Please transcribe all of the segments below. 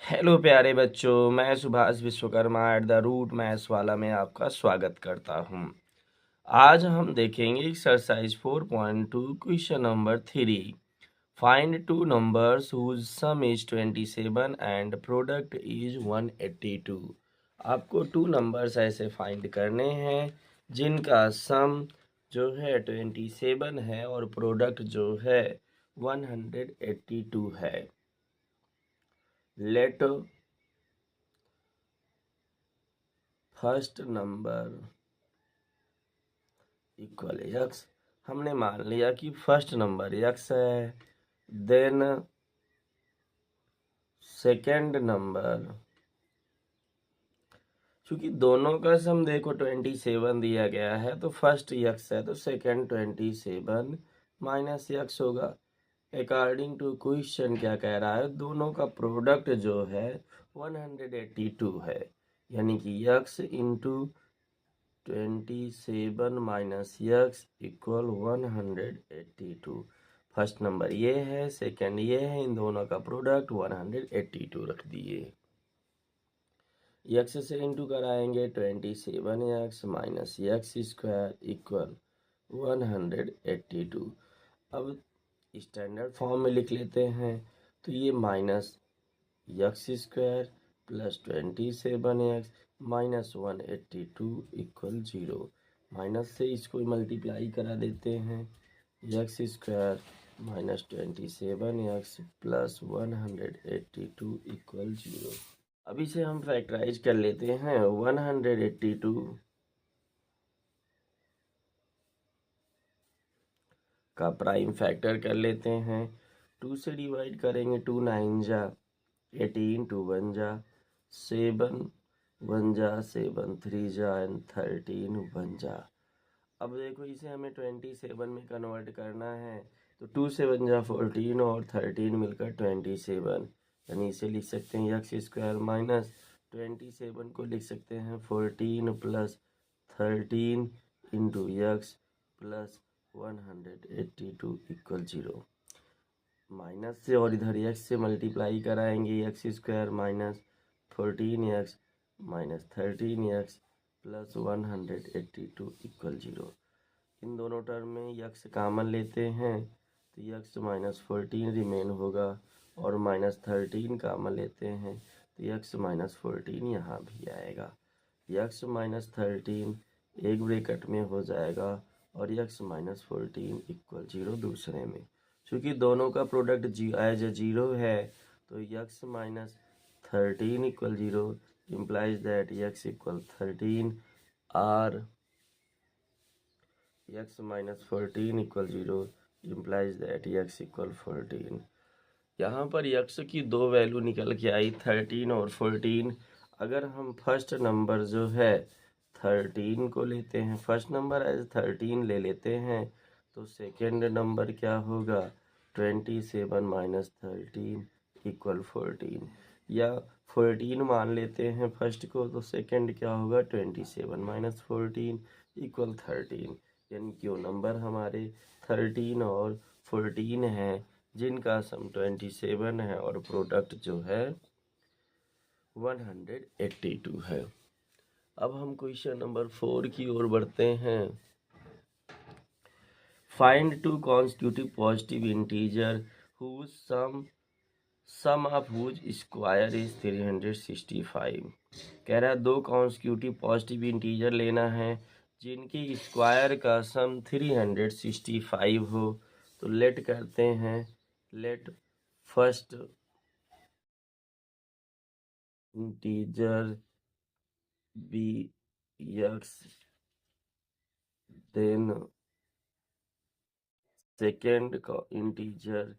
Hello प्यारे बच्चों, मैं Subhash Vishwakarma at the root maths वाला में आपका स्वागत करता हूँ। आज हम देखेंगे exercise 4.2 question number 3। Find two numbers whose sum is 27 and product is 182। आपको टू नंबर्स ऐसे फाइंड करने हैं जिनका सम जो है 27 है और प्रोडक्ट जो है 182 है। Let first number equal x. हमने मान लिया कि फर्स्ट नंबर यक्स है। देन सेकंड नंबर, क्योंकि दोनों का सम देखो 27 दिया गया है तो फर्स्ट यक्स है तो सेकंड 27 माइनस यक्स होगा। अकॉर्डिंग टू क्वेश्चन क्या कह रहा है, दोनों का प्रोडक्ट जो है 182 है, यानी कि x into 27 minus x equal 182। First number ये है, सेकंड ये है, इन दोनों का प्रोडक्ट 182 रख दिए। यक्स से इंटू कराएंगे 27x minus x square equal 182। अब स्टैंडर्ड फॉर्म में लिख लेते हैं तो ये minus x square plus 27x minus 182 equal 0। Minus से इसको मल्टीप्लाई करा देते हैं, x square minus 27x plus 182 equal 0। अब इसे हम फैक्टराइज कर लेते हैं। 182 का प्राइम फैक्टर कर लेते हैं। 2 से डिवाइड करेंगे, 2 9 जा 18, 2 1 जा 7, 1 जा 7 3 जा एंड 13 1 जा। अब देखो इसे हमें 27 में कन्वर्ट करना है तो 2 से 1 जा 14 और 13 मिलकर 27, यानी इसे लिख सकते हैं यक्स स्क्वायर माइनस 27 को लिख सकते हैं 14 plus 13 into x plus 182 equal 0। Minus से और इधर एक्स से मल्टीप्लाई कराएंगे, x square minus 14x minus 13x plus 182 equal 0। इन दोनों टर्म में यक्स कामन लेते हैं तो यक्स माइनस 14 रिमेन होगा और माइनस 13 कामन लेते हैं तो यक्स माइनस 14 यहाँ भी आएगा। यक्स माइनस 13 एक ब्रैकेट में हो जाएगा और यक्स माइनस 14 इक्वल 0 दूसरे में। चूँकि दोनों का प्रोडक्ट एज ए 0 है तो x minus 13 equal 0 implies that x equal 13 और x minus 14 equal 0 implies that x equal 14। यहाँ पर x की दो वैल्यू निकल के आई 13 और 14। अगर हम फर्स्ट नंबर जो है 13 को लेते हैं, फर्स्ट नंबर एज 13 ले लेते हैं तो सेकेंड नंबर क्या होगा 27 माइनस 13 इक्वल 14, या 14 मान लेते हैं फर्स्ट को तो सेकेंड क्या होगा 27 माइनस 14 इक्वल 13, यानी कि वो नंबर हमारे 13 और 14 हैं जिनका सम 27 है और प्रोडक्ट जो है 182 है। अब हम क्वेश्चन नंबर 4 की ओर बढ़ते हैं। Find two constitutive positive integer whose sum of whose square is 365। कह रहा है दो कॉन्स्टिट्यूटिव पॉजिटिव इंटीजर लेना है जिनकी स्क्वायर का सम 365 हो। तो लेट करते हैं, let first integer be x, then second का इंटीजर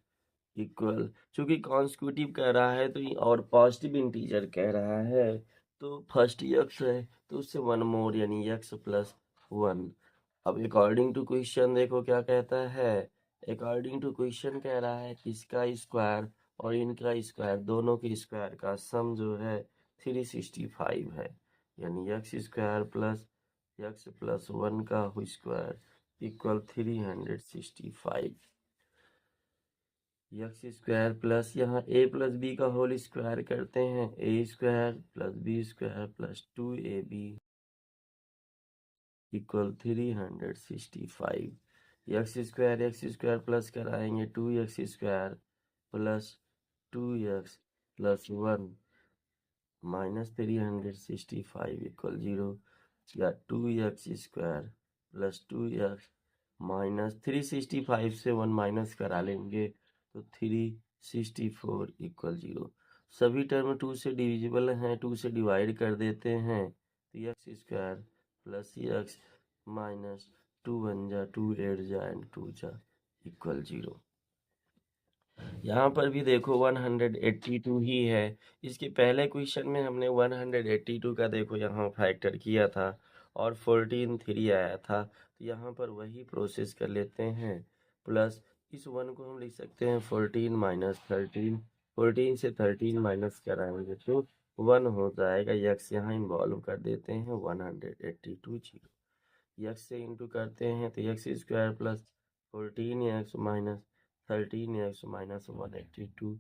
इक्वल, चूंकि कॉन्स्टिट्यूटिव कह रहा है तो और पॉजिटिव इंटीजर कह रहा है तो फर्स्ट यक्स है तो उससे वन मोर यानी यक्स प्लस 1। अब अकॉर्डिंग टू क्वेश्चन देखो क्या कहता है। अकॉर्डिंग टू क्वेश्चन कह रहा है इसका स्क्वायर और इनका स्क्वायर दोनों के स्क्वायर का सम जो है 365 है, यानी x square plus x plus 1 का square equal 365। X square plus यहाँ ए प्लस बी का होल स्क्वायर करते हैं, A square plus B square plus 2ab equal 365। X square plus कराएंगे 2x square plus 2x plus 1 minus 365 equal 0, या 2x square plus 2x minus 365 से 1 minus करा लेंगे तो 364 इक्वल 0। सभी टर्म 2 से डिविजिबल हैं, 2 से डिवाइड कर देते हैं तो x square plus x minus 2 1 जा 2 8 जा एंड 2 जा इक्वल 0। यहाँ पर भी देखो 182 ही है। इसके पहले क्वेश्चन में हमने 182 का देखो यहाँ फैक्टर किया था और 14 3 आया था, तो यहाँ पर वही प्रोसेस कर लेते हैं। प्लस इस 1 को हम लिख सकते हैं 14 माइनस 13, 14 से 13 माइनस कराएंगे तो 1 हो जाएगा। यक्स यहाँ इन्वॉल्व कर देते हैं 182 0। यक्स से इंटू करते हैं तो x square plus 14x minus 13x minus 182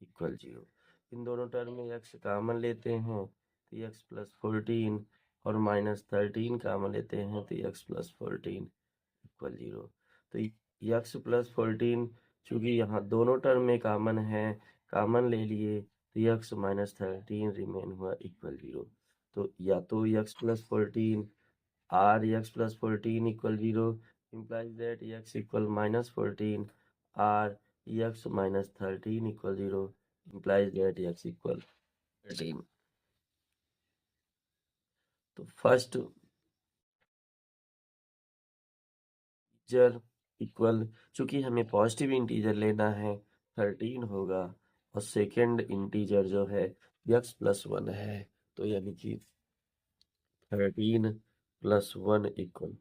equal 0। इन दोनों टर्म में x कामन लेते हैं तो x प्लस 14 और माइनस 13 कामन लेते हैं तो x प्लस 14 इक्वल 0। तो x प्लस 14 चूँकि यहाँ दोनों टर्म में कामन है, कामन ले लिए तो x माइनस 13 रिमेन हुआ इक्वल 0। तो या तो x plus 14 r x plus 14 equal 0 implies that x equal minus 14 r x minus 13 equal 0 implies that x equal 13। तो फर्स्ट इंटीजर इक्वल, चूंकि हमें पॉजिटिव इंटीजर लेना है 13 होगा, और सेकेंड इंटीजर जो है x प्लस 1 है, तो यानी कि 13 प्लस 1 इक्वल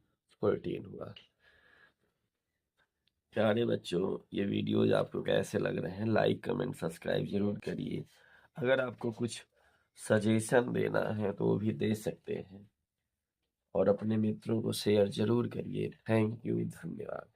14 हुआ। प्यारे बच्चों, ये वीडियोज आपको कैसे लग रहे हैं, लाइक कमेंट सब्सक्राइब जरूर करिए। अगर आपको कुछ सजेशन देना है तो वो भी दे सकते हैं, और अपने मित्रों को शेयर जरूर करिए। थैंक यू, धन्यवाद।